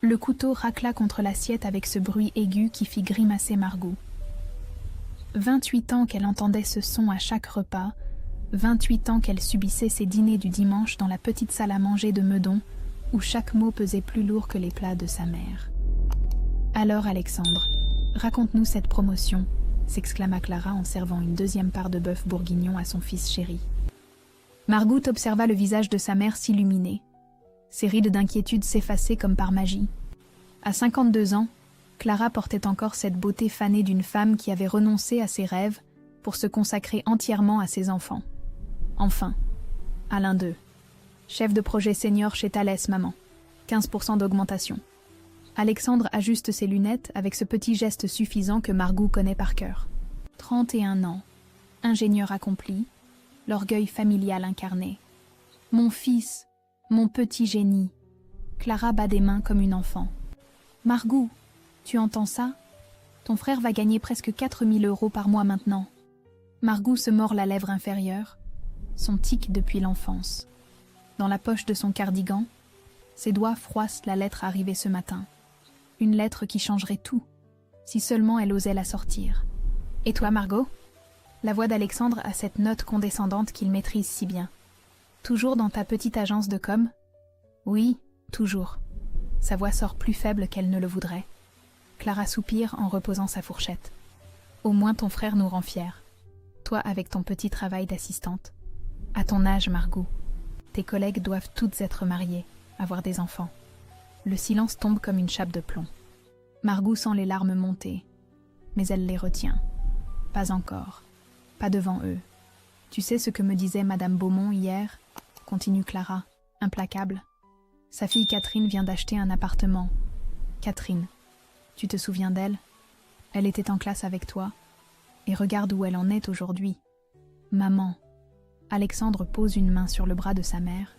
Le couteau racla contre l'assiette avec ce bruit aigu qui fit grimacer Margot. 28 ans qu'elle entendait ce son à chaque repas, 28 ans qu'elle subissait ses dîners du dimanche dans la petite salle à manger de Meudon, où chaque mot pesait plus lourd que les plats de sa mère. « Alors, Alexandre, raconte-nous cette promotion », s'exclama Clara en servant une deuxième part de bœuf bourguignon à son fils chéri. Margot observa le visage de sa mère s'illuminer. Ses rides d'inquiétude s'effaçaient comme par magie. À 52 ans, Clara portait encore cette beauté fanée d'une femme qui avait renoncé à ses rêves pour se consacrer entièrement à ses enfants. Enfin, à l'un d'eux. Chef de projet senior chez Thales, maman. 15% d'augmentation. Alexandre ajuste ses lunettes avec ce petit geste suffisant que Margot connaît par cœur. 31 ans. Ingénieur accompli. L'orgueil familial incarné. Mon fils, mon petit génie. Clara bat des mains comme une enfant. Margot, tu entends ça? Ton frère va gagner presque 4 000 € par mois maintenant. Margot se mord la lèvre inférieure, son tic depuis l'enfance. Dans la poche de son cardigan, ses doigts froissent la lettre arrivée ce matin. Une lettre qui changerait tout, si seulement elle osait la sortir. « Et toi, Margot ?» La voix d'Alexandre a cette note condescendante qu'il maîtrise si bien. « Toujours dans ta petite agence de com ?» ?»« Oui, toujours. » Sa voix sort plus faible qu'elle ne le voudrait. Clara soupire en reposant sa fourchette. « Au moins ton frère nous rend fiers. Toi avec ton petit travail d'assistante. À ton âge, Margot, tes collègues doivent toutes être mariées, avoir des enfants. » Le silence tombe comme une chape de plomb. Margot sent les larmes monter, mais elle les retient. Pas encore, pas devant eux. Tu sais ce que me disait Madame Beaumont hier, continue Clara, implacable. Sa fille Catherine vient d'acheter un appartement. Catherine, tu te souviens d'elle? Elle était en classe avec toi. Et regarde où elle en est aujourd'hui. Maman. Alexandre pose une main sur le bras de sa mère,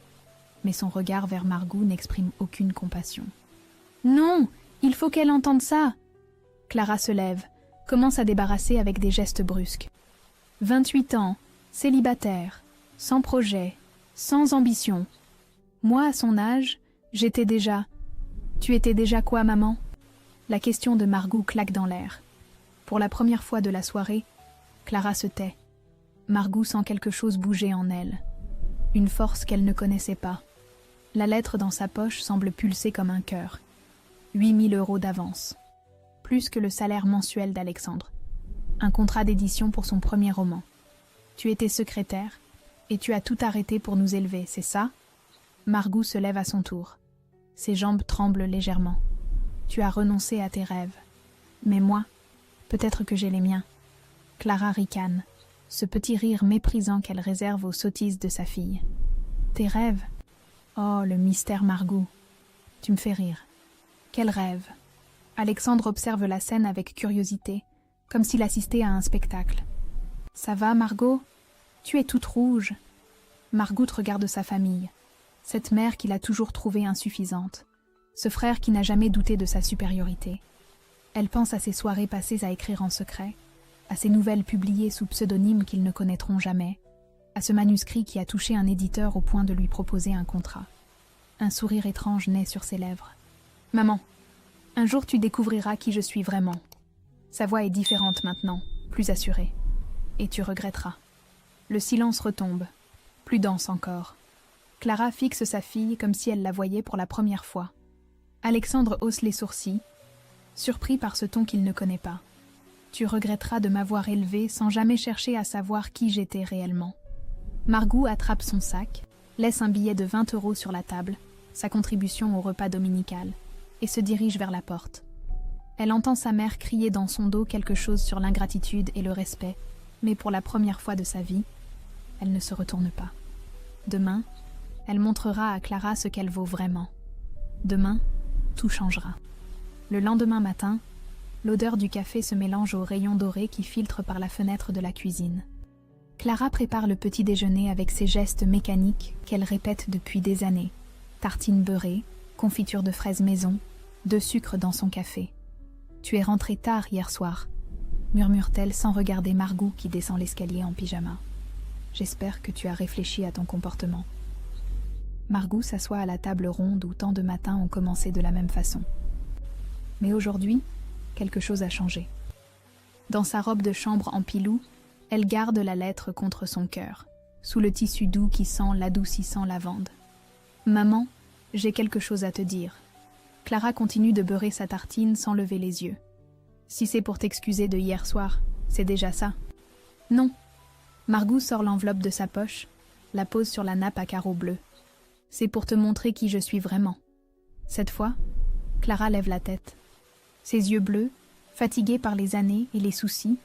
mais son regard vers Margot n'exprime aucune compassion. « Non, il faut qu'elle entende ça !» Clara se lève, commence à débarrasser avec des gestes brusques. 28 ans, célibataire, sans projet, sans ambition. Moi, à son âge, j'étais déjà... Tu étais déjà quoi, maman? La question de Margot claque dans l'air. Pour la première fois de la soirée, Clara se tait. Margot sent quelque chose bouger en elle. Une force qu'elle ne connaissait pas. La lettre dans sa poche semble pulser comme un cœur. 8 000 € d'avance. Plus que le salaire mensuel d'Alexandre. Un contrat d'édition pour son premier roman. Tu étais secrétaire et tu as tout arrêté pour nous élever, c'est ça? Margot se lève à son tour. Ses jambes tremblent légèrement. Tu as renoncé à tes rêves. Mais moi, peut-être que j'ai les miens. Clara ricane, ce petit rire méprisant qu'elle réserve aux sottises de sa fille. Tes rêves? Oh, le mystère Margot. Tu me fais rire. Quel rêve! Alexandre observe la scène avec curiosité, comme s'il assistait à un spectacle. Ça va, Margot? Tu es toute rouge. Margot regarde sa famille. Cette mère qu'il a toujours trouvée insuffisante. Ce frère qui n'a jamais douté de sa supériorité. Elle pense à ses soirées passées à écrire en secret, à ses nouvelles publiées sous pseudonyme qu'ils ne connaîtront jamais, à ce manuscrit qui a touché un éditeur au point de lui proposer un contrat. Un sourire étrange naît sur ses lèvres. « Maman, un jour tu découvriras qui je suis vraiment. » Sa voix est différente maintenant, plus assurée. Et tu regretteras. Le silence retombe, plus dense encore. Clara fixe sa fille comme si elle la voyait pour la première fois. Alexandre hausse les sourcils, surpris par ce ton qu'il ne connaît pas. Tu regretteras de m'avoir élevée sans jamais chercher à savoir qui j'étais réellement. Margot attrape son sac, laisse un billet de 20 € sur la table, sa contribution au repas dominical, et se dirige vers la porte. Elle entend sa mère crier dans son dos quelque chose sur l'ingratitude et le respect, mais pour la première fois de sa vie, elle ne se retourne pas. Demain, elle montrera à Clara ce qu'elle vaut vraiment. Demain, tout changera. Le lendemain matin, l'odeur du café se mélange aux rayons dorés qui filtrent par la fenêtre de la cuisine. Clara prépare le petit déjeuner avec ses gestes mécaniques qu'elle répète depuis des années. Tartines beurrées, confiture de fraises maison, 2 sucres dans son café. « Tu es rentrée tard hier soir », murmure-t-elle sans regarder Margot qui descend l'escalier en pyjama. « J'espère que tu as réfléchi à ton comportement. » Margou s'assoit à la table ronde où tant de matins ont commencé de la même façon. Mais aujourd'hui, quelque chose a changé. Dans sa robe de chambre en pilou, elle garde la lettre contre son cœur, sous le tissu doux qui sent l'adoucissant lavande. « Maman, j'ai quelque chose à te dire. » Clara continue de beurrer sa tartine sans lever les yeux. « Si c'est pour t'excuser de hier soir, c'est déjà ça. »« Non. » Margou sort l'enveloppe de sa poche, la pose sur la nappe à carreaux bleus. « C'est pour te montrer qui je suis vraiment. » Cette fois, Clara lève la tête. Ses yeux bleus, fatigués par les années et les soucis,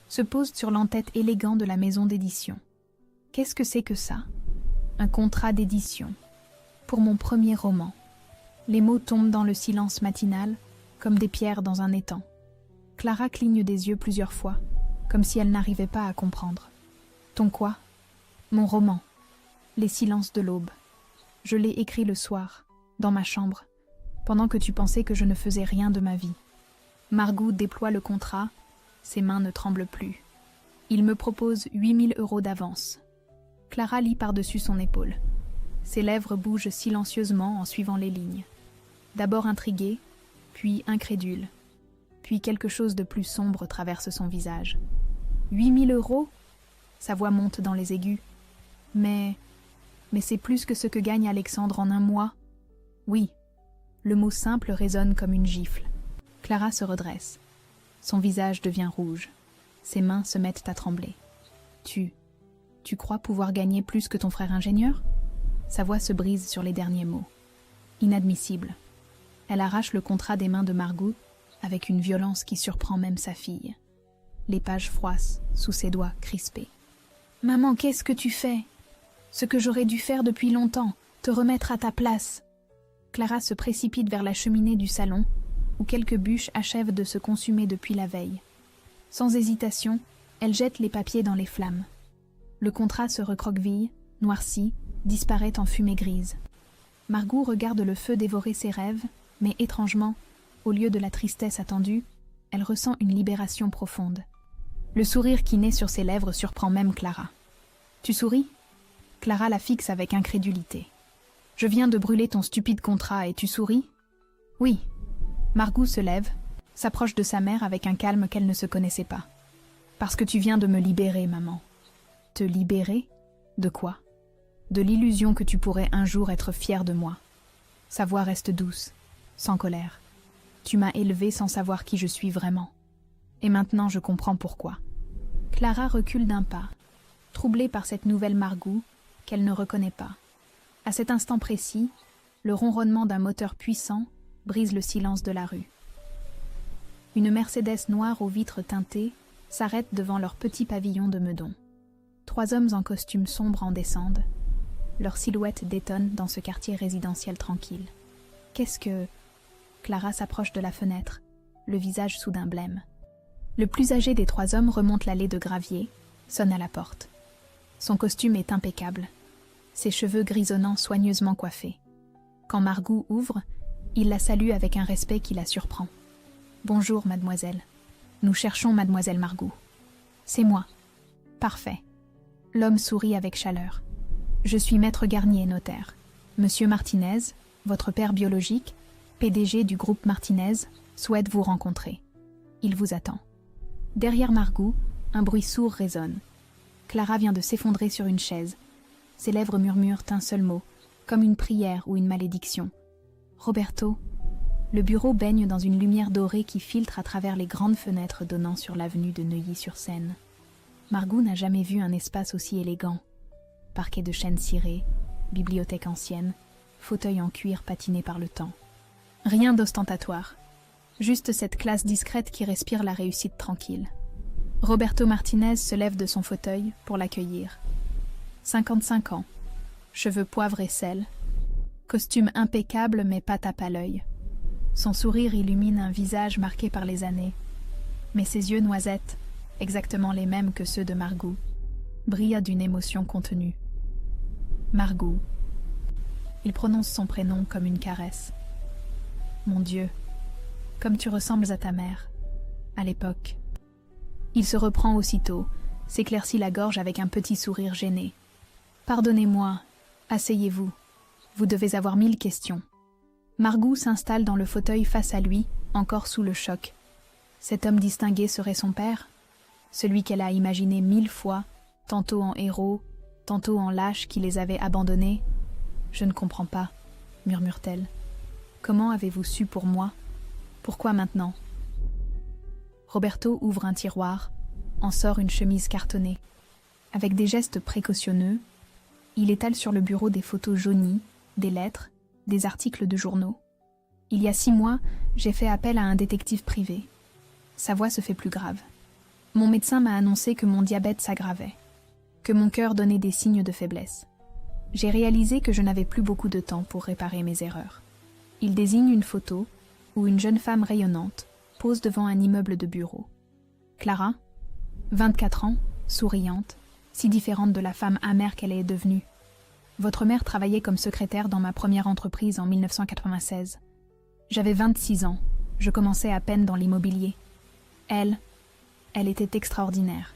se posent sur l'entête élégant de la maison d'édition. Qu'est-ce que c'est que ça? Un contrat d'édition. Pour mon premier roman. Les mots tombent dans le silence matinal, comme des pierres dans un étang. Clara cligne des yeux plusieurs fois, comme si elle n'arrivait pas à comprendre. Ton quoi? Mon roman. Les silences de l'aube. Je l'ai écrit le soir, dans ma chambre, pendant que tu pensais que je ne faisais rien de ma vie. Margou déploie le contrat, ses mains ne tremblent plus. Il me propose 8 000 € d'avance. Clara lit par-dessus son épaule. Ses lèvres bougent silencieusement en suivant les lignes. D'abord intriguée, puis incrédule. Puis quelque chose de plus sombre traverse son visage. 8 000 €? Sa voix monte dans les aigus. Mais c'est plus que ce que gagne Alexandre en un mois. Oui, le mot simple résonne comme une gifle. Clara se redresse. Son visage devient rouge. Ses mains se mettent à trembler. Tu crois pouvoir gagner plus que ton frère ingénieur? Sa voix se brise sur les derniers mots. Inadmissible. Elle arrache le contrat des mains de Margou avec une violence qui surprend même sa fille. Les pages froissent sous ses doigts crispés. « Maman, qu'est-ce que tu fais? Ce que j'aurais dû faire depuis longtemps, te remettre à ta place. » Clara se précipite vers la cheminée du salon, où quelques bûches achèvent de se consumer depuis la veille. Sans hésitation, elle jette les papiers dans les flammes. Le contrat se recroqueville, noircit, disparaît en fumée grise. Margou regarde le feu dévorer ses rêves, mais étrangement, au lieu de la tristesse attendue, elle ressent une libération profonde. Le sourire qui naît sur ses lèvres surprend même Clara. « Tu souris ?» Clara la fixe avec incrédulité. « Je viens de brûler ton stupide contrat et tu souris ?»« Oui. » Margou se lève, s'approche de sa mère avec un calme qu'elle ne se connaissait pas. « Parce que tu viens de me libérer, maman. »« Te libérer? De quoi ? » ?»« De l'illusion que tu pourrais un jour être fière de moi. » Sa voix reste douce, sans colère. « Tu m'as élevée sans savoir qui je suis vraiment. Et maintenant je comprends pourquoi. » Clara recule d'un pas, troublée par cette nouvelle Margou qu'elle ne reconnaît pas. À cet instant précis, le ronronnement d'un moteur puissant brise le silence de la rue. Une Mercedes noire aux vitres teintées s'arrête devant leur petit pavillon de Meudon. 3 hommes en costume sombre en descendent. Leur silhouette détonne dans ce quartier résidentiel tranquille. Qu'est-ce que... Clara s'approche de la fenêtre, le visage soudain blême. Le plus âgé des 3 hommes remonte l'allée de gravier, sonne à la porte. Son costume est impeccable, ses cheveux grisonnants soigneusement coiffés. Quand Margou ouvre, il la salue avec un respect qui la surprend. « Bonjour, mademoiselle. Nous cherchons mademoiselle Margou. »« C'est moi. »« Parfait. » L'homme sourit avec chaleur. « Je suis maître Garnier, notaire. Monsieur Martinez, votre père biologique, PDG du groupe Martinez, souhaite vous rencontrer. Il vous attend. » Derrière Margou, un bruit sourd résonne. Clara vient de s'effondrer sur une chaise. Ses lèvres murmurent un seul mot, comme une prière ou une malédiction. « Roberto !» Le bureau baigne dans une lumière dorée qui filtre à travers les grandes fenêtres donnant sur l'avenue de Neuilly-sur-Seine. Margou n'a jamais vu un espace aussi élégant. Parquet de chêne ciré, bibliothèque ancienne, fauteuil en cuir patiné par le temps. Rien d'ostentatoire. Juste cette classe discrète qui respire la réussite tranquille. Roberto Martinez se lève de son fauteuil pour l'accueillir. 55 ans, cheveux poivre et sel, costume impeccable mais pas tape à l'œil. Son sourire illumine un visage marqué par les années, mais ses yeux noisettes, exactement les mêmes que ceux de Margou, brillent d'une émotion contenue. Margou. Il prononce son prénom comme une caresse. Mon Dieu, comme tu ressembles à ta mère, à l'époque. Il se reprend aussitôt, s'éclaircit la gorge avec un petit sourire gêné. Pardonnez-moi, asseyez-vous. Vous devez avoir 1000 questions. Margou s'installe dans le fauteuil face à lui, encore sous le choc. Cet homme distingué serait son père? Celui qu'elle a imaginé 1000 fois, tantôt en héros, tantôt en lâche qui les avait abandonnés? Je ne comprends pas, murmure-t-elle. Comment avez-vous su pour moi? Pourquoi maintenant? Roberto ouvre un tiroir, en sort une chemise cartonnée. Avec des gestes précautionneux, il étale sur le bureau des photos jaunies, des lettres, des articles de journaux. Il y a 6 mois, j'ai fait appel à un détective privé. Sa voix se fait plus grave. Mon médecin m'a annoncé que mon diabète s'aggravait, que mon cœur donnait des signes de faiblesse. J'ai réalisé que je n'avais plus beaucoup de temps pour réparer mes erreurs. Il désigne une photo où une jeune femme rayonnante pose devant un immeuble de bureau. Clara, 24 ans, souriante, si différente de la femme amère qu'elle est devenue. Votre mère travaillait comme secrétaire dans ma première entreprise en 1996. J'avais 26 ans, je commençais à peine dans l'immobilier. Elle était extraordinaire.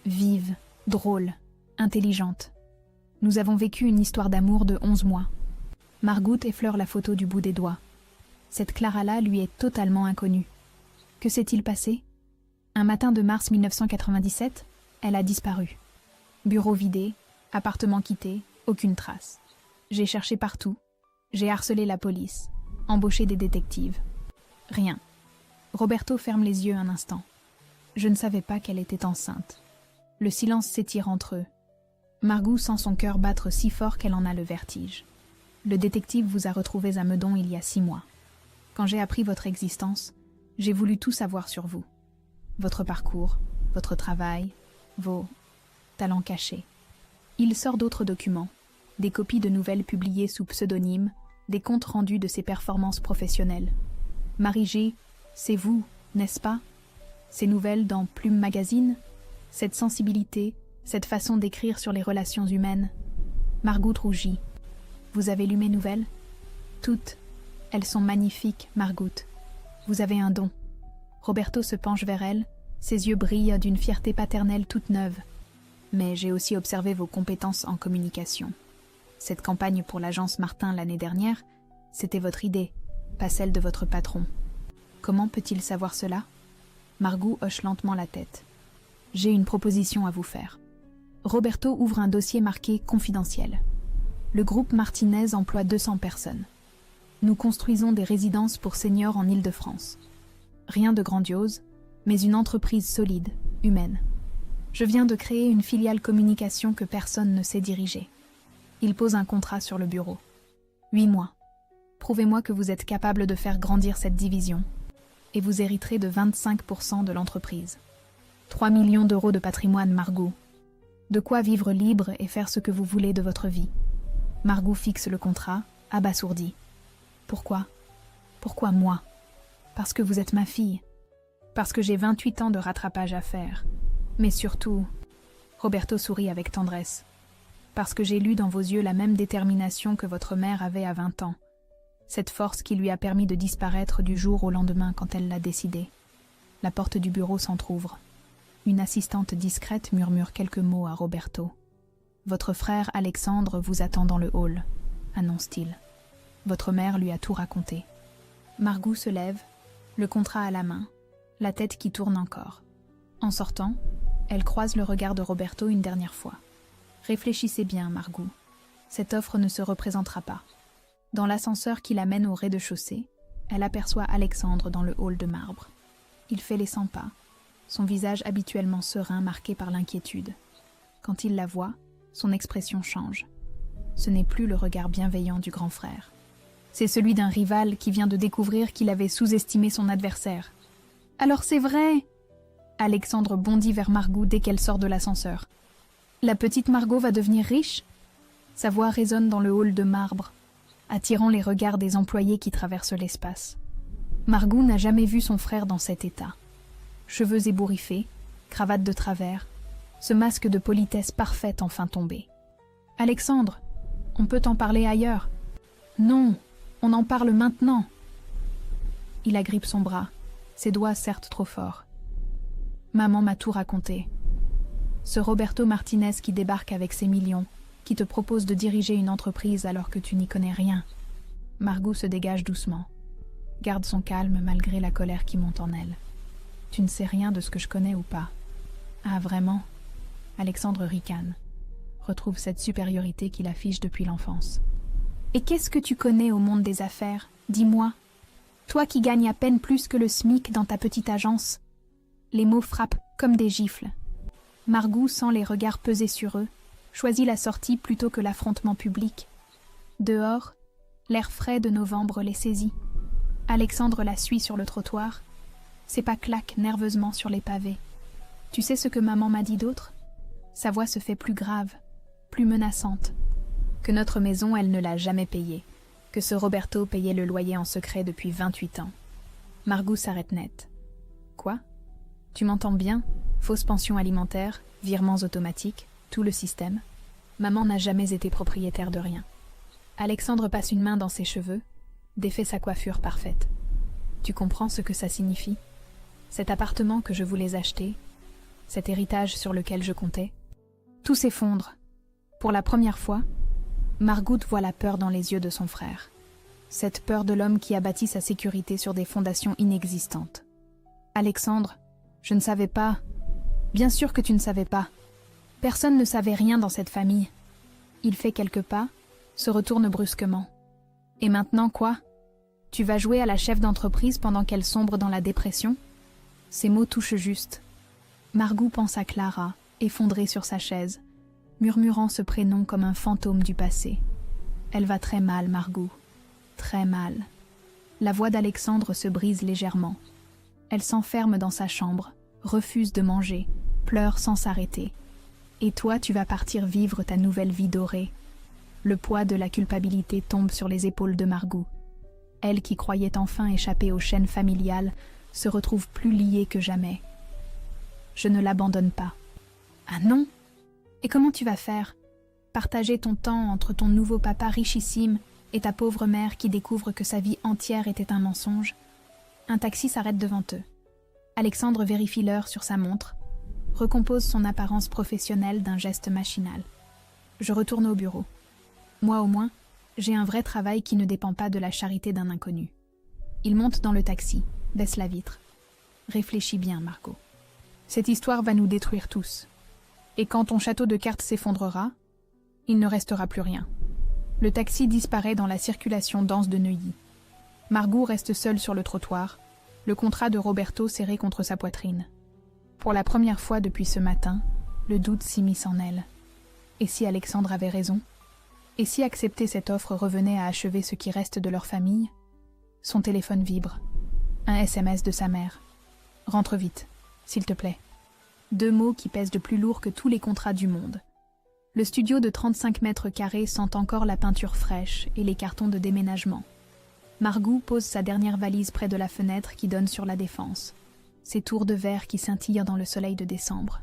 Vive, drôle, intelligente. Nous avons vécu une histoire d'amour de 11 mois. Margou effleure la photo du bout des doigts. Cette Clara-là lui est totalement inconnue. Que s'est-il passé? Un matin de mars 1997, elle a disparu. Bureau vidé, appartement quitté, aucune trace. J'ai cherché partout. J'ai harcelé la police, embauché des détectives. Rien. Roberto ferme les yeux un instant. Je ne savais pas qu'elle était enceinte. Le silence s'étire entre eux. Margou sent son cœur battre si fort qu'elle en a le vertige. Le détective vous a retrouvés à Meudon il y a 6 mois. Quand j'ai appris votre existence, j'ai voulu tout savoir sur vous. Votre parcours, votre travail, vos talents cachés. Il sort d'autres documents, des copies de nouvelles publiées sous pseudonyme, des comptes rendus de ses performances professionnelles. Marie G, c'est vous, n'est-ce pas? Ces nouvelles dans Plume Magazine, cette sensibilité, cette façon d'écrire sur les relations humaines. Margou rougit. Vous avez lu mes nouvelles? Toutes. Elles sont magnifiques, Margou. Vous avez un don. Roberto se penche vers elle, ses yeux brillent d'une fierté paternelle toute neuve. Mais j'ai aussi observé vos compétences en communication. Cette campagne pour l'agence Martin l'année dernière, c'était votre idée, pas celle de votre patron. Comment peut-il savoir cela? Margou hoche lentement la tête. J'ai une proposition à vous faire. Roberto ouvre un dossier marqué « Confidentiel ». Le groupe Martinez emploie 200 personnes. Nous construisons des résidences pour seniors en Île-de-France. Rien de grandiose, mais une entreprise solide, humaine. Je viens de créer une filiale communication que personne ne sait diriger. Il pose un contrat sur le bureau. 8 mois. Prouvez-moi que vous êtes capable de faire grandir cette division. Et vous hériterez de 25% de l'entreprise. 3 millions d'euros de patrimoine, Margou. De quoi vivre libre et faire ce que vous voulez de votre vie. Margou fixe le contrat, abasourdi. Pourquoi? Pourquoi moi? Parce que vous êtes ma fille. Parce que j'ai 28 ans de rattrapage à faire. Mais surtout, Roberto sourit avec tendresse. Parce que j'ai lu dans vos yeux la même détermination que votre mère avait à 20 ans. Cette force qui lui a permis de disparaître du jour au lendemain quand elle l'a décidé. La porte du bureau s'entr'ouvre. Une assistante discrète murmure quelques mots à Roberto. « Votre frère Alexandre vous attend dans le hall », annonce-t-il. Votre mère lui a tout raconté. Margou se lève, le contrat à la main, la tête qui tourne encore. En sortant, elle croise le regard de Roberto une dernière fois. Réfléchissez bien, Margou. Cette offre ne se représentera pas. Dans l'ascenseur qui l'amène au rez-de-chaussée, elle aperçoit Alexandre dans le hall de marbre. Il fait les 100 pas, son visage habituellement serein marqué par l'inquiétude. Quand il la voit, son expression change. Ce n'est plus le regard bienveillant du grand frère. C'est celui d'un rival qui vient de découvrir qu'il avait sous-estimé son adversaire. « Alors c'est vrai !» Alexandre bondit vers Margou dès qu'elle sort de l'ascenseur. « La petite Margot va devenir riche ?» Sa voix résonne dans le hall de marbre, attirant les regards des employés qui traversent l'espace. Margou n'a jamais vu son frère dans cet état. Cheveux ébouriffés, cravate de travers, ce masque de politesse parfaite enfin tombé. « Alexandre, on peut en parler ailleurs. »« Non, on en parle maintenant. » Il agrippe son bras, ses doigts serrent trop fort. « Maman m'a tout raconté. Ce Roberto Martinez qui débarque avec ses millions, qui te propose de diriger une entreprise alors que tu n'y connais rien. Margot se dégage doucement, garde son calme malgré la colère qui monte en elle. Tu ne sais rien de ce que je connais ou pas. Ah vraiment? Alexandre ricane, retrouve cette supériorité qu'il affiche depuis l'enfance. Et qu'est-ce que tu connais au monde des affaires? Dis-moi. Toi qui gagnes à peine plus que le SMIC dans ta petite agence. Les mots frappent comme des gifles. Margot sent les regards peser sur eux, choisit la sortie plutôt que l'affrontement public. Dehors, l'air frais de novembre les saisit. Alexandre la suit sur le trottoir. Ses pas claquent nerveusement sur les pavés. Tu sais ce que maman m'a dit d'autre? Sa voix se fait plus grave, plus menaçante. Que notre maison, elle ne l'a jamais payée. Que ce Roberto payait le loyer en secret depuis 28 ans. Margot s'arrête net. Quoi? Tu m'entends bien? Fausse pension alimentaire, virements automatiques, tout le système. Maman n'a jamais été propriétaire de rien. Alexandre passe une main dans ses cheveux, défait sa coiffure parfaite. Tu comprends ce que ça signifie? Cet appartement que je voulais acheter, cet héritage sur lequel je comptais, tout s'effondre. Pour la première fois, Margot voit la peur dans les yeux de son frère. Cette peur de l'homme qui a bâti sa sécurité sur des fondations inexistantes. Alexandre, je ne savais pas. Bien sûr que tu ne savais pas. Personne ne savait rien dans cette famille. Il fait quelques pas, se retourne brusquement. Et maintenant quoi? Tu vas jouer à la chef d'entreprise pendant qu'elle sombre dans la dépression? Ces mots touchent juste. Margot pense à Clara, effondrée sur sa chaise, murmurant ce prénom comme un fantôme du passé. Elle va très mal, Margot. Très mal. La voix d'Alexandre se brise légèrement. Elle s'enferme dans sa chambre, refuse de manger, pleure sans s'arrêter. Et toi, tu vas partir vivre ta nouvelle vie dorée. Le poids de la culpabilité tombe sur les épaules de Margot. Elle qui croyait enfin échapper aux chaînes familiales se retrouve plus liée que jamais. Je ne l'abandonne pas. Ah non? Et comment tu vas faire? Partager ton temps entre ton nouveau papa richissime et ta pauvre mère qui découvre que sa vie entière était un mensonge? Un taxi s'arrête devant eux. Alexandre vérifie l'heure sur sa montre, recompose son apparence professionnelle d'un geste machinal. Je retourne au bureau. Moi au moins, j'ai un vrai travail qui ne dépend pas de la charité d'un inconnu. Il monte dans le taxi, baisse la vitre. Réfléchis bien, Margot. Cette histoire va nous détruire tous. Et quand ton château de cartes s'effondrera, il ne restera plus rien. Le taxi disparaît dans la circulation dense de Neuilly. Margot reste seule sur le trottoir, le contrat de Roberto serré contre sa poitrine. Pour la première fois depuis ce matin, le doute s'immisce en elle. Et si Alexandre avait raison? Et si accepter cette offre revenait à achever ce qui reste de leur famille? Son téléphone vibre. Un SMS de sa mère. « Rentre vite, s'il te plaît. » 2 mots qui pèsent de plus lourd que tous les contrats du monde. Le studio de 35 mètres carrés sent encore la peinture fraîche et les cartons de déménagement. Margot pose sa dernière valise près de la fenêtre qui donne sur la Défense. Ces tours de verre qui scintillent dans le soleil de décembre.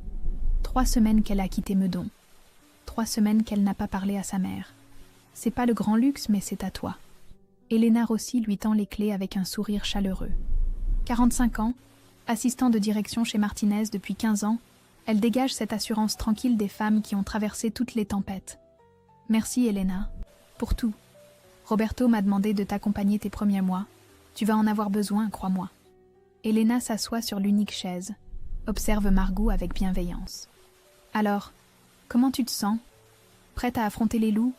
3 semaines qu'elle a quitté Meudon. 3 semaines qu'elle n'a pas parlé à sa mère. C'est pas le grand luxe, mais c'est à toi. Elena Rossi lui tend les clés avec un sourire chaleureux. 45 ans, assistant de direction chez Martinez depuis 15 ans, elle dégage cette assurance tranquille des femmes qui ont traversé toutes les tempêtes. Merci, Elena, pour tout. Roberto m'a demandé de t'accompagner tes premiers mois. Tu vas en avoir besoin, crois-moi. Elena s'assoit sur l'unique chaise, observe Margot avec bienveillance. Alors, comment tu te sens? Prête à affronter les loups?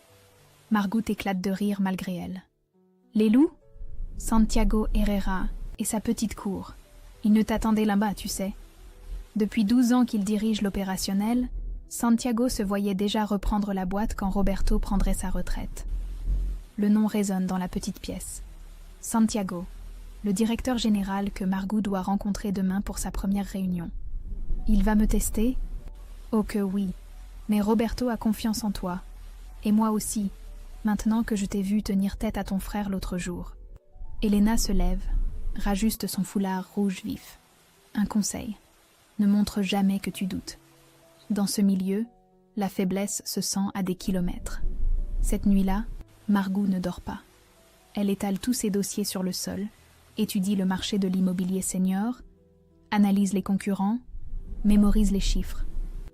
Margot éclate de rire malgré elle. Les loups? Santiago Herrera et sa petite cour. Il ne t'attendait là-bas, tu sais. Depuis 12 ans qu'il dirige l'opérationnel, Santiago se voyait déjà reprendre la boîte quand Roberto prendrait sa retraite. Le nom résonne dans la petite pièce. Santiago, le directeur général que Margot doit rencontrer demain pour sa première réunion. Il va me tester? Oh que oui, mais Roberto a confiance en toi. Et moi aussi, maintenant que je t'ai vu tenir tête à ton frère l'autre jour. Elena se lève, rajuste son foulard rouge vif. Un conseil. Ne montre jamais que tu doutes. Dans ce milieu, la faiblesse se sent à des kilomètres. Cette nuit-là, Margot ne dort pas. Elle étale tous ses dossiers sur le sol, étudie le marché de l'immobilier senior, analyse les concurrents, mémorise les chiffres.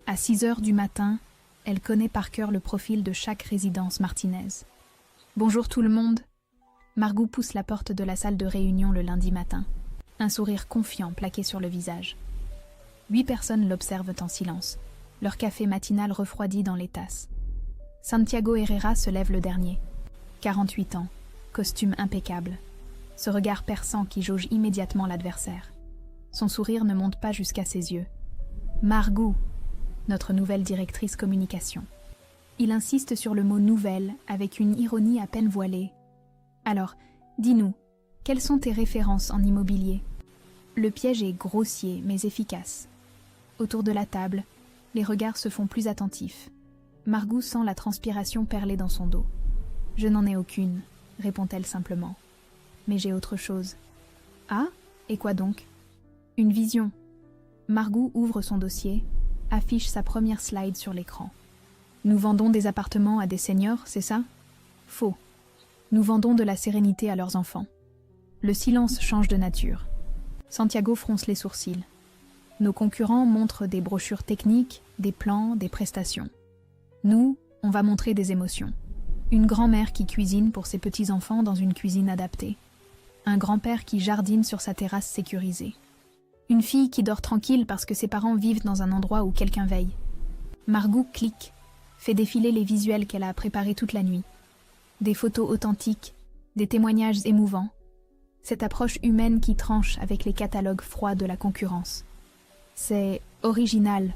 À 6 heures du matin, Elle connaît par cœur le profil de chaque résidence martinaise. « Bonjour tout le monde !» Margou pousse la porte de la salle de réunion le lundi matin, un sourire confiant plaqué sur le visage. 8 personnes l'observent en silence, leur café matinal refroidi dans les tasses. Santiago Herrera se lève le dernier. 48 ans, costume impeccable, ce regard perçant qui jauge immédiatement l'adversaire. Son sourire ne monte pas jusqu'à ses yeux. « Margou !» notre nouvelle directrice communication. Il insiste sur le mot « nouvelle » avec une ironie à peine voilée. « Alors, dis-nous, quelles sont tes références en immobilier ?» Le piège est grossier mais efficace. Autour de la table, les regards se font plus attentifs. Margou sent la transpiration perler dans son dos. « Je n'en ai aucune », répond-elle simplement. « Mais j'ai autre chose. »« Ah, et quoi donc ?»« Une vision. » Margou ouvre son dossier, affiche sa première slide sur l'écran. « Nous vendons des appartements à des seniors, c'est ça ?» Faux. Nous vendons de la sérénité à leurs enfants. Le silence change de nature. Santiago fronce les sourcils. Nos concurrents montrent des brochures techniques, des plans, des prestations. Nous, on va montrer des émotions. Une grand-mère qui cuisine pour ses petits-enfants dans une cuisine adaptée. Un grand-père qui jardine sur sa terrasse sécurisée. Une fille qui dort tranquille parce que ses parents vivent dans un endroit où quelqu'un veille. Margou clique, fait défiler les visuels qu'elle a préparés toute la nuit. Des photos authentiques, des témoignages émouvants. Cette approche humaine qui tranche avec les catalogues froids de la concurrence. C'est original,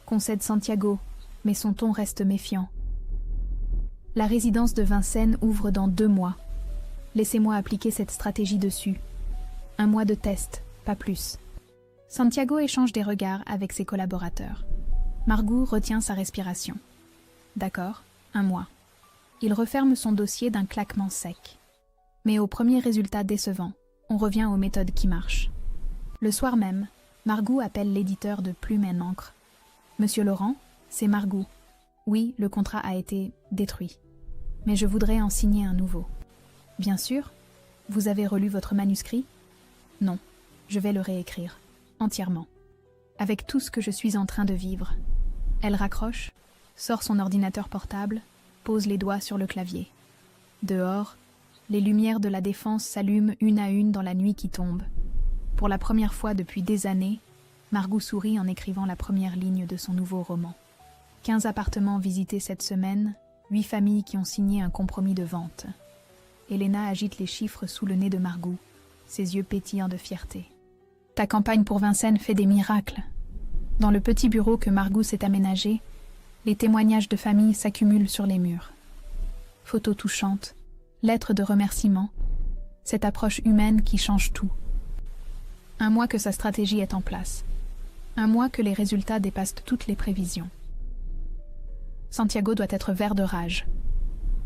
concède Santiago, mais son ton reste méfiant. La résidence de Vincennes ouvre dans 2 mois. Laissez-moi appliquer cette stratégie dessus. 1 mois de test, pas plus. Santiago échange des regards avec ses collaborateurs. Margou retient sa respiration. D'accord, 1 mois. Il referme son dossier d'un claquement sec. Mais au premier résultat décevant, on revient aux méthodes qui marchent. Le soir même, Margou appelle l'éditeur de Plume et Encre. « Monsieur Laurent, c'est Margou. Oui, le contrat a été détruit. Mais je voudrais en signer un nouveau. » « Bien sûr. Vous avez relu votre manuscrit ? » ?»« Non, je vais le réécrire. Entièrement. Avec tout ce que je suis en train de vivre. » Elle raccroche, sort son ordinateur portable, pose les doigts sur le clavier. Dehors, les lumières de la Défense s'allument une à une dans la nuit qui tombe. Pour la première fois depuis des années, Margou sourit en écrivant la première ligne de son nouveau roman. 15 appartements visités cette semaine, 8 familles qui ont signé un compromis de vente. Elena agite les chiffres sous le nez de Margou, ses yeux pétillants de fierté. « Ta campagne pour Vincennes fait des miracles. » Dans le petit bureau que Margou s'est aménagé, les témoignages de famille s'accumulent sur les murs. Photos touchantes, lettres de remerciement, cette approche humaine qui change tout. 1 mois que sa stratégie est en place. 1 mois que les résultats dépassent toutes les prévisions. Santiago doit être vert de rage,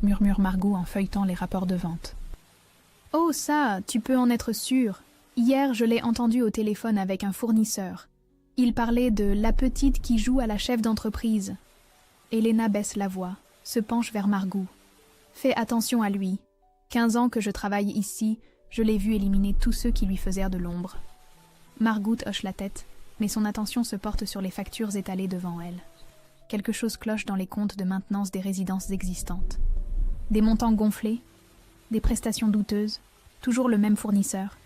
murmure Margou en feuilletant les rapports de vente. « Oh ça, tu peux en être sûr. Hier, je l'ai entendu au téléphone avec un fournisseur. Il parlait de la petite qui joue à la chef d'entreprise. » Elena baisse la voix, se penche vers Margou. « Fais attention à lui. 15 ans que je travaille ici, je l'ai vu éliminer tous ceux qui lui faisaient de l'ombre. » Margou hoche la tête, mais son attention se porte sur les factures étalées devant elle. Quelque chose cloche dans les comptes de maintenance des résidences existantes. Des montants gonflés, des prestations douteuses, toujours le même fournisseur.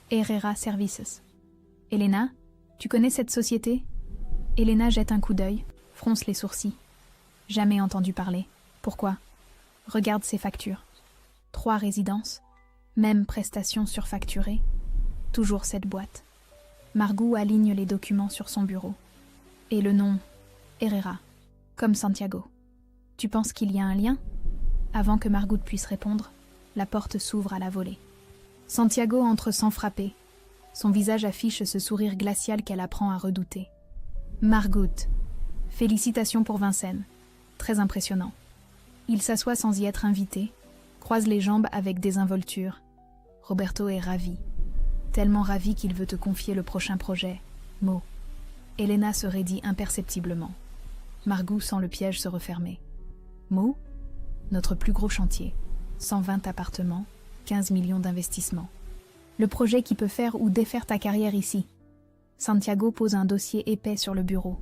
Herrera Services. « Elena, tu connais cette société ?» Elena jette un coup d'œil, fronce les sourcils. Jamais entendu parler. Pourquoi ? Regarde ses factures. 3 résidences, même prestations surfacturées. Toujours cette boîte. Margou aligne les documents sur son bureau. Et le nom, Herrera, comme Santiago. Tu penses qu'il y a un lien ? Avant que Margou puisse répondre, la porte s'ouvre à la volée. Santiago entre sans frapper. Son visage affiche ce sourire glacial qu'elle apprend à redouter. Margou, félicitations pour Vincennes. Très impressionnant. Il s'assoit sans y être invité, croise les jambes avec désinvolture. Roberto est ravi. Tellement ravi qu'il veut te confier le prochain projet. Mo. Elena se raidit imperceptiblement. Margou sent le piège se refermer. Mo ? Notre plus gros chantier. 120 appartements, 15 millions d'investissements. Le projet qui peut faire ou défaire ta carrière ici. Santiago pose un dossier épais sur le bureau.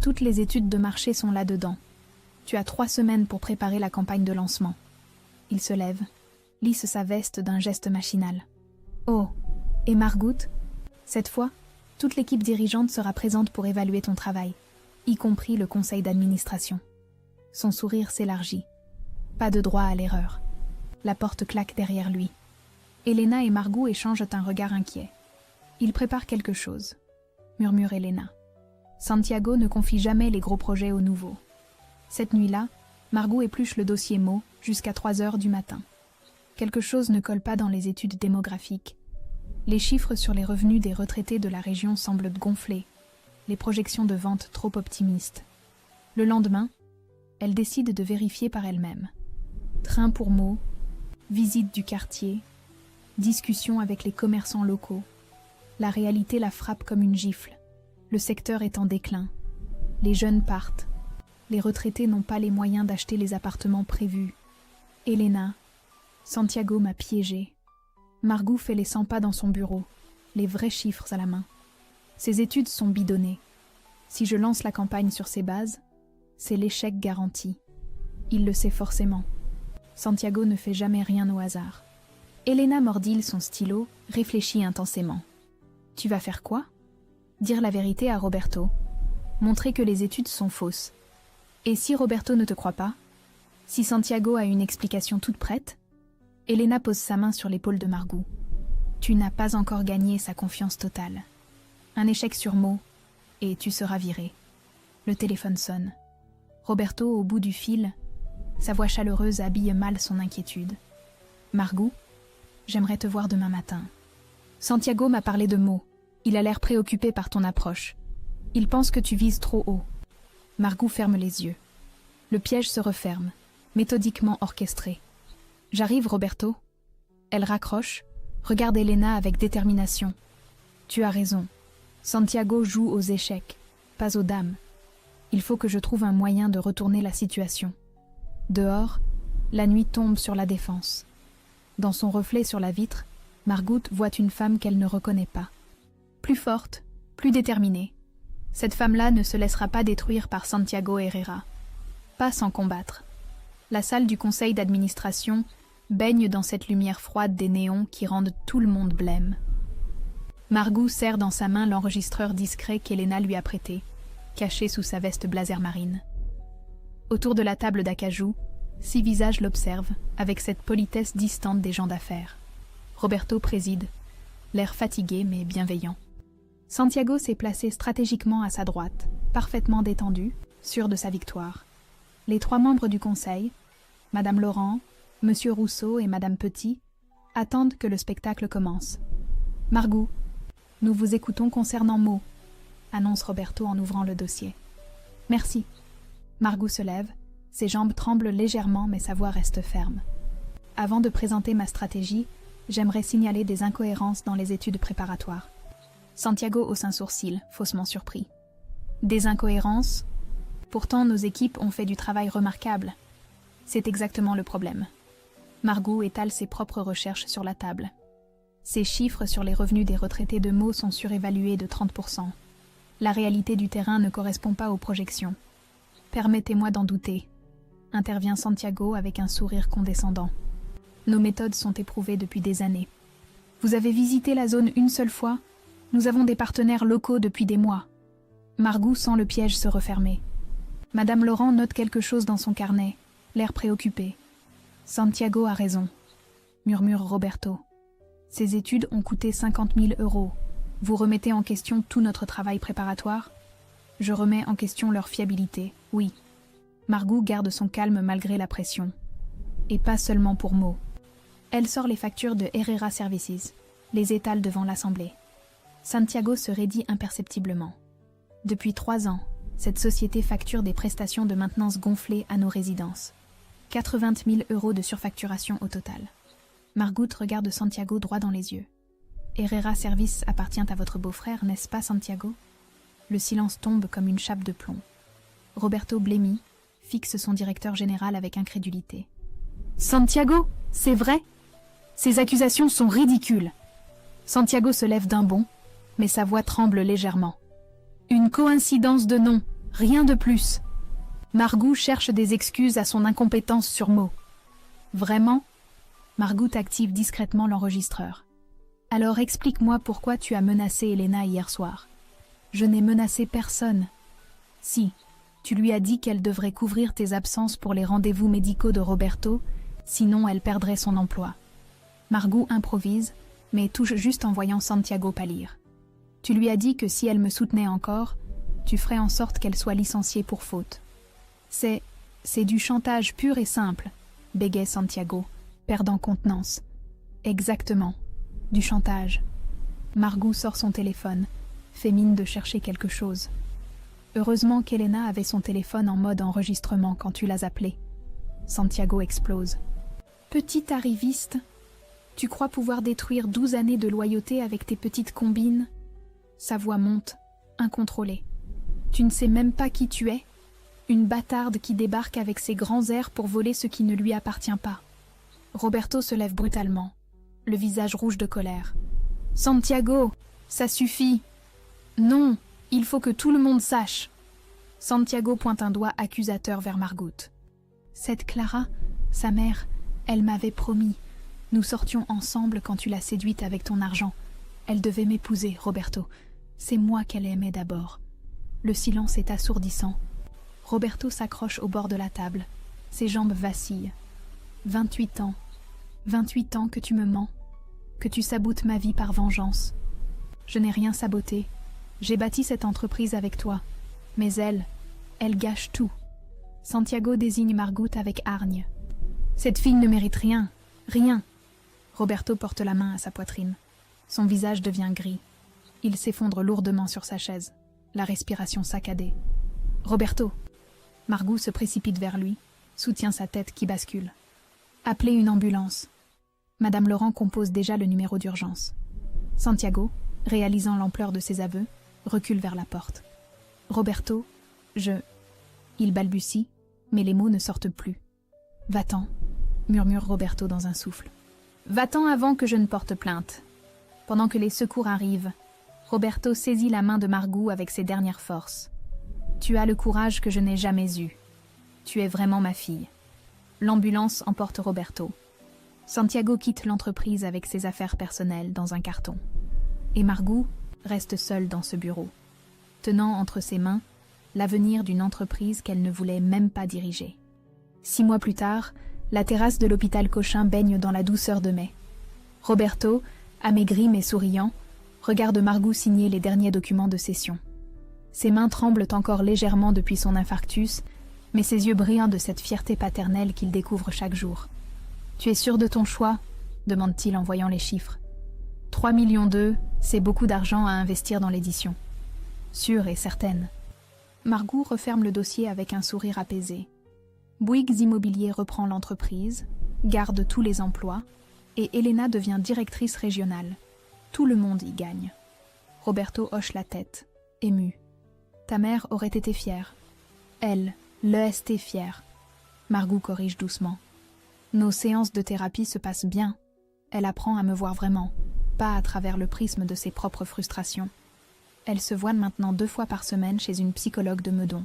Toutes les études de marché sont là-dedans. Tu as 3 semaines pour préparer la campagne de lancement. Il se lève, lisse sa veste d'un geste machinal. Oh, et Margout? Cette fois, toute l'équipe dirigeante sera présente pour évaluer ton travail, y compris le conseil d'administration. Son sourire s'élargit. Pas de droit à l'erreur. La porte claque derrière lui. Elena et Margout échangent un regard inquiet. Ils préparent quelque chose, murmure Elena. Santiago ne confie jamais les gros projets aux nouveaux. Cette nuit-là, Margout épluche le dossier Mo jusqu'à 3 heures du matin. Quelque chose ne colle pas dans les études démographiques. Les chiffres sur les revenus des retraités de la région semblent gonfler, les projections de vente trop optimistes. Le lendemain, elle décide de vérifier par elle-même. Train pour Mo, visite du quartier, discussion avec les commerçants locaux. La réalité la frappe comme une gifle. Le secteur est en déclin. Les jeunes partent. Les retraités n'ont pas les moyens d'acheter les appartements prévus. Elena, Santiago m'a piégée. Margout fait les 100 pas dans son bureau, les vrais chiffres à la main. Ses études sont bidonnées. Si je lance la campagne sur ces bases, c'est l'échec garanti. Il le sait forcément. Santiago ne fait jamais rien au hasard. Elena mordille son stylo, réfléchit intensément. Tu vas faire quoi? Dire la vérité à Roberto. Montrer que les études sont fausses. Et si Roberto ne te croit pas? Si Santiago a une explication toute prête? Elena pose sa main sur l'épaule de Margout. Tu n'as pas encore gagné sa confiance totale. Un échec sur Mo, et tu seras viré. Le téléphone sonne. Roberto, au bout du fil, sa voix chaleureuse habille mal son inquiétude. Margout, j'aimerais te voir demain matin. Santiago m'a parlé de Mo. Il a l'air préoccupé par ton approche. Il pense que tu vises trop haut. Margout ferme les yeux. Le piège se referme, méthodiquement orchestré. J'arrive, Roberto. Elle raccroche, regarde Elena avec détermination. Tu as raison. Santiago joue aux échecs, pas aux dames. Il faut que je trouve un moyen de retourner la situation. Dehors, la nuit tombe sur la défense. Dans son reflet sur la vitre, Margout voit une femme qu'elle ne reconnaît pas. Plus forte, plus déterminée. Cette femme-là ne se laissera pas détruire par Santiago Herrera. Pas sans combattre. La salle du conseil d'administration baigne dans cette lumière froide des néons qui rendent tout le monde blême. Margout serre dans sa main l'enregistreur discret qu'Elena lui a prêté, caché sous sa veste blazer marine. Autour de la table d'acajou, 6 visages l'observent, avec cette politesse distante des gens d'affaires. Roberto préside, l'air fatigué mais bienveillant. Santiago s'est placé stratégiquement à sa droite, parfaitement détendu, sûr de sa victoire. Les 3 membres du conseil, Madame Laurent, Monsieur Rousseau et Madame Petit, attendent que le spectacle commence. Margout, nous vous écoutons concernant Mo, annonce Roberto en ouvrant le dossier. Merci. Margout se lève, ses jambes tremblent légèrement mais sa voix reste ferme. Avant de présenter ma stratégie, j'aimerais signaler des incohérences dans les études préparatoires. Santiago hausse un sourcil, faussement surpris. Des incohérences? Pourtant, nos équipes ont fait du travail remarquable. C'est exactement le problème. Margout étale ses propres recherches sur la table. Ces chiffres sur les revenus des retraités de Mo sont surévalués de 30%. La réalité du terrain ne correspond pas aux projections. Permettez-moi d'en douter, intervient Santiago avec un sourire condescendant. Nos méthodes sont éprouvées depuis des années. Vous avez visité la zone une seule fois? Nous avons des partenaires locaux depuis des mois. Margout sent le piège se refermer. Madame Laurent note quelque chose dans son carnet, l'air préoccupé. Santiago a raison, murmure Roberto. Ces études ont coûté 50 000 €. Vous remettez en question tout notre travail préparatoire? Je remets en question leur fiabilité, oui. Margout garde son calme malgré la pression. Et pas seulement pour Mo. Elle sort les factures de Herrera Services, les étale devant l'Assemblée. Santiago se raidit imperceptiblement. Depuis 3 ans, cette société facture des prestations de maintenance gonflées à nos résidences. 80 000 € de surfacturation au total. Margout regarde Santiago droit dans les yeux. Herrera Services appartient à votre beau-frère, n'est-ce pas, Santiago? Le silence tombe comme une chape de plomb. Roberto blêmi fixe son directeur général avec incrédulité. Santiago, c'est vrai? Ces accusations sont ridicules. Santiago se lève d'un bond, mais sa voix tremble légèrement. Une coïncidence de nom, rien de plus. Margou cherche des excuses à son incompétence sur mot. Vraiment? Margou active discrètement l'enregistreur. Alors explique-moi pourquoi tu as menacé Elena hier soir. Je n'ai menacé personne. Si, tu lui as dit qu'elle devrait couvrir tes absences pour les rendez-vous médicaux de Roberto, sinon elle perdrait son emploi. Margou improvise, mais touche juste en voyant Santiago pâlir. Tu lui as dit que si elle me soutenait encore, tu ferais en sorte qu'elle soit licenciée pour faute. C'est du chantage pur et simple, bégait Santiago, perdant contenance. Exactement, du chantage. Margou sort son téléphone, fait mine de chercher quelque chose. Heureusement qu'Elena avait son téléphone en mode enregistrement quand tu l'as appelée. Santiago explose. Petit arriviste, tu crois pouvoir détruire 12 années de loyauté avec tes petites combines? Sa voix monte, incontrôlée. Tu ne sais même pas qui tu es? Une bâtarde qui débarque avec ses grands airs pour voler ce qui ne lui appartient pas. Roberto se lève brutalement, le visage rouge de colère. Santiago, ça suffit. Non, il faut que tout le monde sache. Santiago pointe un doigt accusateur vers Margot. Cette Clara, sa mère, elle m'avait promis. Nous sortions ensemble quand tu l'as séduite avec ton argent. Elle devait m'épouser, Roberto. C'est moi qu'elle aimait d'abord. Le silence est assourdissant. Roberto s'accroche au bord de la table. Ses jambes vacillent. 28 ans. 28 ans que tu me mens. Que tu saboutes ma vie par vengeance. Je n'ai rien saboté. J'ai bâti cette entreprise avec toi. Mais elle gâche tout. Santiago désigne Margot avec hargne. Cette fille ne mérite rien. Rien. Roberto porte la main à sa poitrine. Son visage devient gris. Il s'effondre lourdement sur sa chaise, la respiration saccadée. Roberto. Margou se précipite vers lui, soutient sa tête qui bascule. Appelez une ambulance. Madame Laurent compose déjà le numéro d'urgence. Santiago, réalisant l'ampleur de ses aveux, recule vers la porte. Roberto, Il balbutie, mais les mots ne sortent plus. Va-t'en, murmure Roberto dans un souffle. Va-t'en avant que je ne porte plainte. Pendant que les secours arrivent, Roberto saisit la main de Margou avec ses dernières forces. Tu as le courage que je n'ai jamais eu. Tu es vraiment ma fille. L'ambulance emporte Roberto. Santiago quitte l'entreprise avec ses affaires personnelles dans un carton. Et Margou reste seule dans ce bureau, tenant entre ses mains l'avenir d'une entreprise qu'elle ne voulait même pas diriger. 6 mois plus tard, la terrasse de l'hôpital Cochin baigne dans la douceur de mai. Roberto, amaigri mais souriant, regarde Margou signer les derniers documents de cession. Ses mains tremblent encore légèrement depuis son infarctus, mais ses yeux brillent de cette fierté paternelle qu'il découvre chaque jour. « Tu es sûr de ton choix ?» demande-t-il en voyant les chiffres. 3 millions d'euros, c'est beaucoup d'argent à investir dans l'édition. Sûre et certaine. Margou referme le dossier avec un sourire apaisé. Bouygues Immobilier reprend l'entreprise, garde tous les emplois, et Elena devient directrice régionale. Tout le monde y gagne. Roberto hoche la tête, ému. Ta mère aurait été fière. Elle, l'EST fière. Margou corrige doucement. Nos séances de thérapie se passent bien. Elle apprend à me voir vraiment, pas à travers le prisme de ses propres frustrations. Elle se voit maintenant 2 fois par semaine chez une psychologue de Meudon.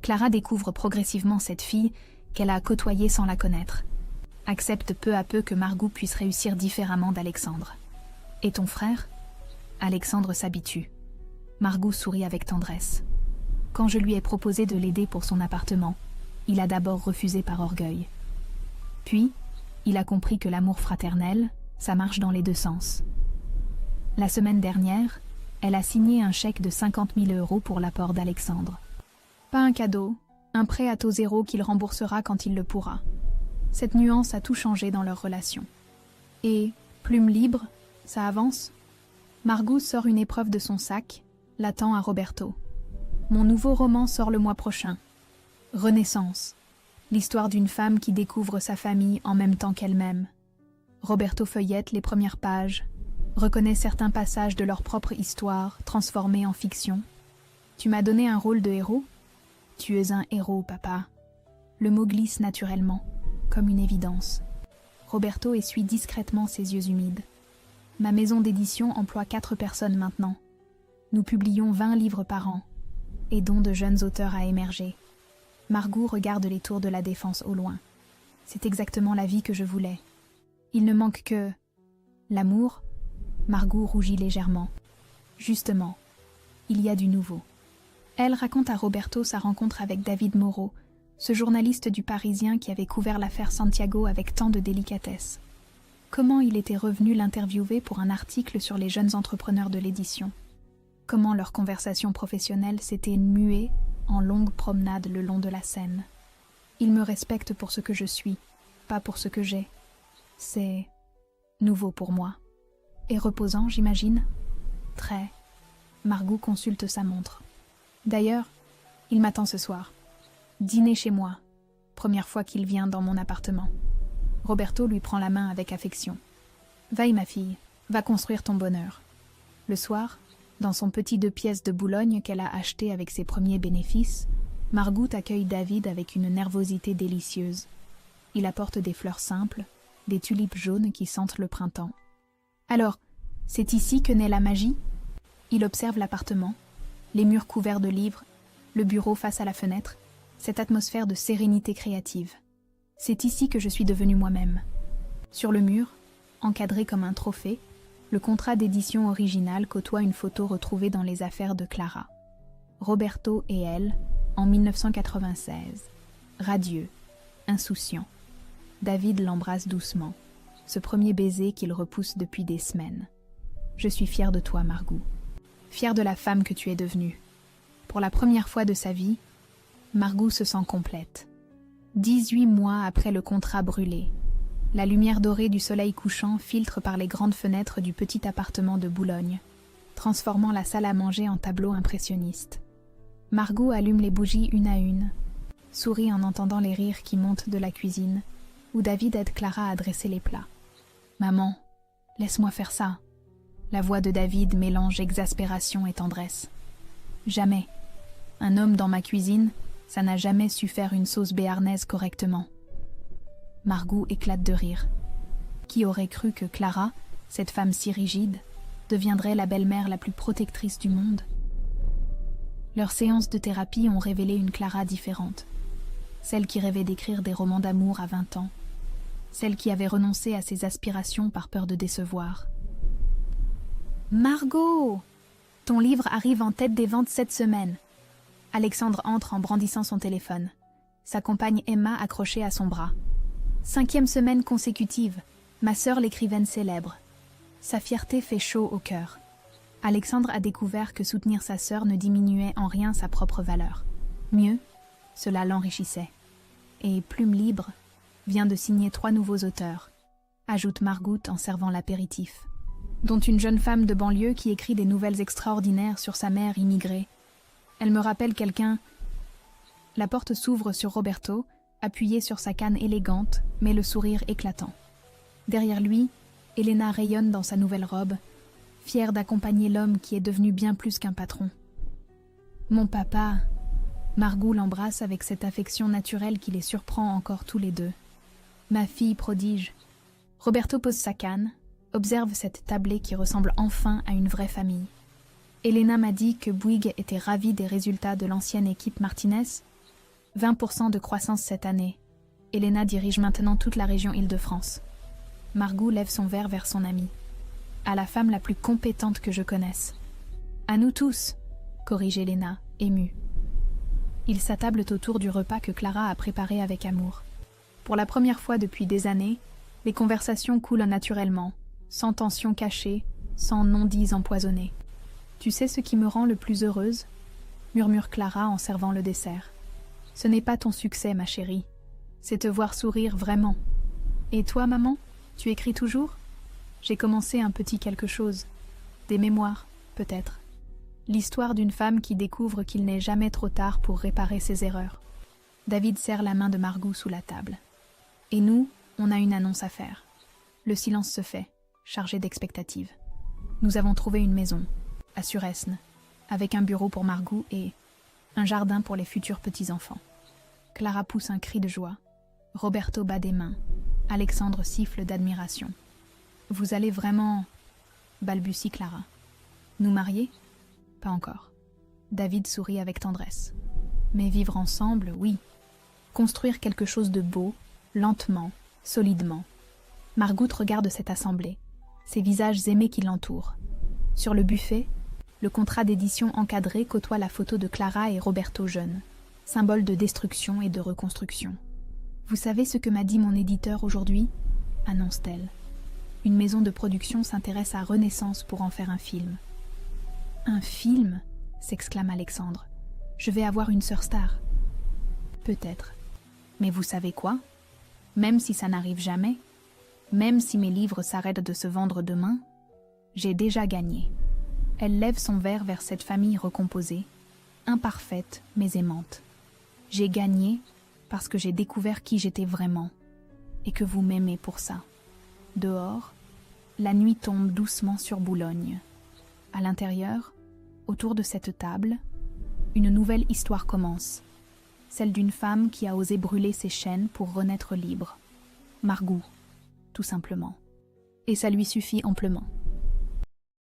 Clara découvre progressivement cette fille qu'elle a côtoyée sans la connaître. Accepte peu à peu que Margou puisse réussir différemment d'Alexandre. Et ton frère ? Alexandre s'habitue. Margou sourit avec tendresse. Quand je lui ai proposé de l'aider pour son appartement, il a d'abord refusé par orgueil. Puis, il a compris que l'amour fraternel, ça marche dans les 2 sens. La semaine dernière, elle a signé un chèque de 50 000 € pour l'apport d'Alexandre. Pas un cadeau, un prêt à taux zéro qu'il remboursera quand il le pourra. Cette nuance a tout changé dans leur relation. Et, plume libre, ça avance. Margou sort une épreuve de son sac, l'attend à Roberto. Mon nouveau roman sort le mois prochain. Renaissance. L'histoire d'une femme qui découvre sa famille en même temps qu'elle-même. Roberto feuillette les premières pages, reconnaît certains passages de leur propre histoire transformés en fiction. Tu m'as donné un rôle de héros ? Tu es un héros, papa. Le mot glisse naturellement, comme une évidence. Roberto essuie discrètement ses yeux humides. Ma maison d'édition emploie 4 personnes maintenant. Nous publions 20 livres par an, aidons de jeunes auteurs à émerger. Margot regarde les tours de la Défense au loin. C'est exactement la vie que je voulais. Il ne manque que... l'amour. Margot rougit légèrement. Justement, il y a du nouveau. Elle raconte à Roberto sa rencontre avec David Moreau, ce journaliste du Parisien qui avait couvert l'affaire Santiago avec tant de délicatesse. Comment il était revenu l'interviewer pour un article sur les jeunes entrepreneurs de l'édition. Comment leur conversation professionnelle s'était muée en longues promenades le long de la Seine. Il me respecte pour ce que je suis, pas pour ce que j'ai. C'est nouveau pour moi. Et reposant, j'imagine. Très. Margot consulte sa montre. D'ailleurs, il m'attend ce soir. Dîner chez moi. Première fois qu'il vient dans mon appartement. Roberto lui prend la main avec affection. Vaille, ma fille, va construire ton bonheur. Le soir, dans son petit 2 pièces de Boulogne qu'elle a acheté avec ses premiers bénéfices, Margot accueille David avec une nervosité délicieuse. Il apporte des fleurs simples, des tulipes jaunes qui sentent le printemps. Alors, c'est ici que naît la magie ? Il observe l'appartement, les murs couverts de livres, le bureau face à la fenêtre, cette atmosphère de sérénité créative. C'est ici que je suis devenue moi-même. Sur le mur, encadré comme un trophée, le contrat d'édition original côtoie une photo retrouvée dans les affaires de Clara. Roberto et elle, en 1996. Radieux, insouciant. David l'embrasse doucement, ce premier baiser qu'il repousse depuis des semaines. Je suis fière de toi, Margot. Fière de la femme que tu es devenue. Pour la première fois de sa vie, Margot se sent complète. 18 mois après le contrat brûlé, la lumière dorée du soleil couchant filtre par les grandes fenêtres du petit appartement de Boulogne, transformant la salle à manger en tableau impressionniste. Margot allume les bougies une à une, sourit en entendant les rires qui montent de la cuisine, où David aide Clara à dresser les plats. « Maman, laisse-moi faire ça. » La voix de David mélange exaspération et tendresse. « Jamais. Un homme dans ma cuisine, ça n'a jamais su faire une sauce béarnaise correctement. » Margot éclate de rire. Qui aurait cru que Clara, cette femme si rigide, deviendrait la belle-mère la plus protectrice du monde ? Leurs séances de thérapie ont révélé une Clara différente. Celle qui rêvait d'écrire des romans d'amour à 20 ans. Celle qui avait renoncé à ses aspirations par peur de décevoir. « Margot ! Ton livre arrive en tête des ventes cette semaine. » Alexandre entre en brandissant son téléphone. Sa compagne Emma accrochée à son bras. « 5e semaine consécutive. Ma sœur l'écrivaine célèbre. » Sa fierté fait chaud au cœur. Alexandre a découvert que soutenir sa sœur ne diminuait en rien sa propre valeur. Mieux, cela l'enrichissait. Et Plume Libre vient de signer 3 nouveaux auteurs, ajoute Margot en servant l'apéritif, dont une jeune femme de banlieue qui écrit des nouvelles extraordinaires sur sa mère immigrée. Elle me rappelle quelqu'un. La porte s'ouvre sur Roberto, appuyé sur sa canne élégante, mais le sourire éclatant. Derrière lui, Elena rayonne dans sa nouvelle robe, fière d'accompagner l'homme qui est devenu bien plus qu'un patron. « Mon papa !» Margot l'embrasse avec cette affection naturelle qui les surprend encore tous les deux. « Ma fille prodige !» Roberto pose sa canne, observe cette tablée qui ressemble enfin à une vraie famille. Elena m'a dit que Bouygues était ravi des résultats de l'ancienne équipe Martinez. 20% de croissance cette année. Elena dirige maintenant toute la région Île-de-France. Margot lève son verre vers son amie. À la femme la plus compétente que je connaisse. À nous tous, corrige Elena, émue. Ils s'attablent autour du repas que Clara a préparé avec amour. Pour la première fois depuis des années, les conversations coulent naturellement, sans tension cachée, sans non-dits empoisonnés. « Tu sais ce qui me rend le plus heureuse ?» murmure Clara en servant le dessert. « Ce n'est pas ton succès, ma chérie. C'est te voir sourire vraiment. Et toi, maman, tu écris toujours ? J'ai commencé un petit quelque chose. Des mémoires, peut-être. L'histoire d'une femme qui découvre qu'il n'est jamais trop tard pour réparer ses erreurs. » David serre la main de Margot sous la table. « Et nous, on a une annonce à faire. » Le silence se fait, chargé d'expectatives. Nous avons trouvé une maison, à Suresnes, avec un bureau pour Margot et un jardin pour les futurs petits-enfants. Clara pousse un cri de joie. Roberto bat des mains. Alexandre siffle d'admiration. « Vous allez vraiment... » balbutie Clara. « Nous marier ? Pas encore. » David sourit avec tendresse. « Mais vivre ensemble, oui. Construire quelque chose de beau, lentement, solidement. Margout regarde cette assemblée, ces visages aimés qui l'entourent. Sur le buffet, le contrat d'édition encadré côtoie la photo de Clara et Roberto jeunes, symbole de destruction et de reconstruction. « Vous savez ce que m'a dit mon éditeur aujourd'hui ?» annonce-t-elle. Une maison de production s'intéresse à Renaissance pour en faire un film. « Un film ?» s'exclame Alexandre. « Je vais avoir une sœur star. » Peut-être. Mais vous savez quoi? Même si ça n'arrive jamais, même si mes livres s'arrêtent de se vendre demain, j'ai déjà gagné. Elle lève son verre vers cette famille recomposée, imparfaite mais aimante. J'ai gagné parce que j'ai découvert qui j'étais vraiment et que vous m'aimez pour ça. Dehors, la nuit tombe doucement sur Boulogne. À l'intérieur, autour de cette table, une nouvelle histoire commence. Celle d'une femme qui a osé brûler ses chaînes pour renaître libre. Margout, tout simplement. Et ça lui suffit amplement.